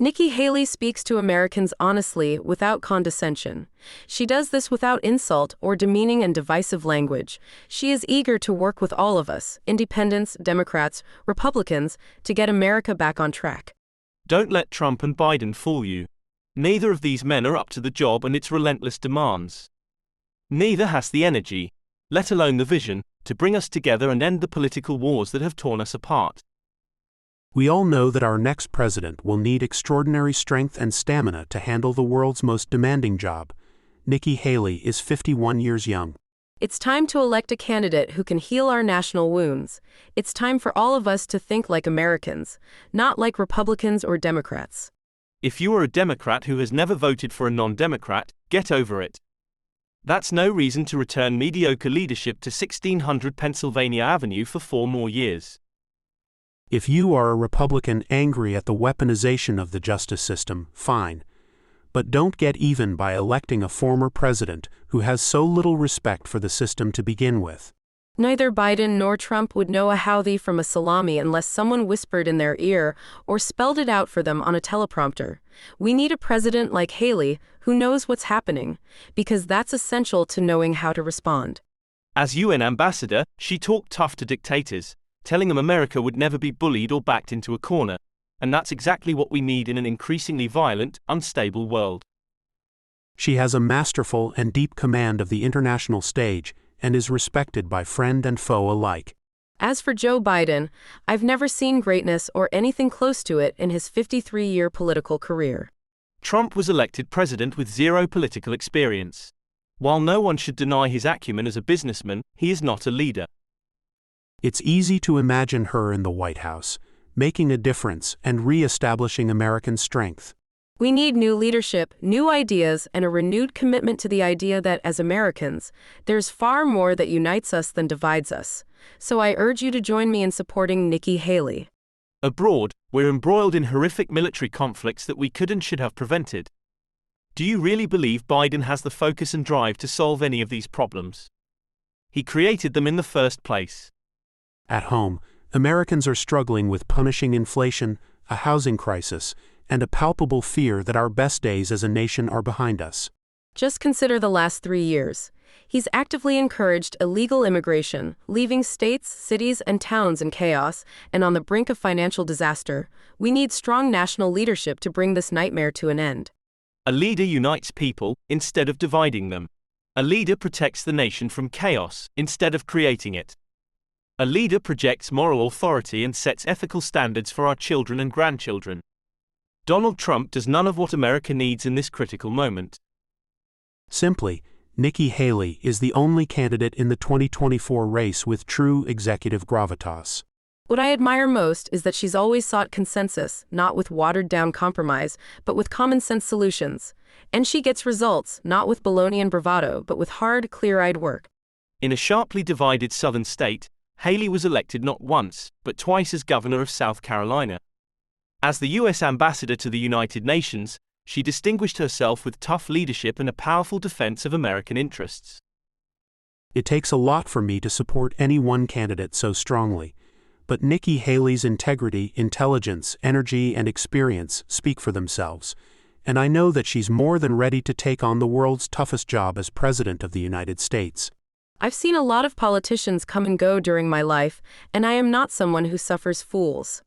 Nikki Haley speaks to Americans honestly, without condescension. She does this without insult or demeaning and divisive language. She is eager to work with all of us, independents, Democrats, Republicans, to get America back on track. Don't let Trump and Biden fool you. Neither of these men are up to the job and its relentless demands. Neither has the energy, let alone the vision, to bring us together and end the political wars that have torn us apart. We all know that our next president will need extraordinary strength and stamina to handle the world's most demanding job. Nikki Haley is 51 years young. It's time to elect a candidate who can heal our national wounds. It's time for all of us to think like Americans, not like Republicans or Democrats. If you are a Democrat who has never voted for a non-Democrat, get over it. That's no reason to return mediocre leadership to 1600 Pennsylvania Avenue for 4 more years. If you are a Republican angry at the weaponization of the justice system, fine. But don't get even by electing a former president who has so little respect for the system to begin with. Neither Biden nor Trump would know a howdy from a salami unless someone whispered in their ear or spelled it out for them on a teleprompter. We need a president like Haley who knows what's happening, because that's essential to knowing how to respond. As UN ambassador, she talked tough to dictators, telling them America would never be bullied or backed into a corner. And that's exactly what we need in an increasingly violent, unstable world. She has a masterful and deep command of the international stage and is respected by friend and foe alike. As for Joe Biden, I've never seen greatness or anything close to it in his 53-year political career. Trump was elected president with zero political experience. While no one should deny his acumen as a businessman, he is not a leader. It's easy to imagine her in the White House, making a difference and re-establishing American strength. We need new leadership, new ideas, and a renewed commitment to the idea that, as Americans, there's far more that unites us than divides us. So I urge you to join me in supporting Nikki Haley. Abroad, we're embroiled in horrific military conflicts that we could and should have prevented. Do you really believe Biden has the focus and drive to solve any of these problems? He created them in the first place. At home, Americans are struggling with punishing inflation, a housing crisis, and a palpable fear that our best days as a nation are behind us. Just consider the last 3 years. He's actively encouraged illegal immigration, leaving states, cities, and towns in chaos and on the brink of financial disaster. We need strong national leadership to bring this nightmare to an end. A leader unites people instead of dividing them. A leader protects the nation from chaos instead of creating it. A leader projects moral authority and sets ethical standards for our children and grandchildren. Donald Trump does none of what America needs in this critical moment. Simply, Nikki Haley is the only candidate in the 2024 race with true executive gravitas. What I admire most is that she's always sought consensus, not with watered-down compromise, but with common-sense solutions. And she gets results, not with baloney and bravado, but with hard, clear-eyed work. In a sharply divided southern state, Haley was elected not once, but twice as governor of South Carolina. As the U.S. ambassador to the United Nations, she distinguished herself with tough leadership and a powerful defense of American interests. It takes a lot for me to support any one candidate so strongly, but Nikki Haley's integrity, intelligence, energy, and experience speak for themselves, and I know that she's more than ready to take on the world's toughest job as President of the United States. I've seen a lot of politicians come and go during my life, and I am not someone who suffers fools.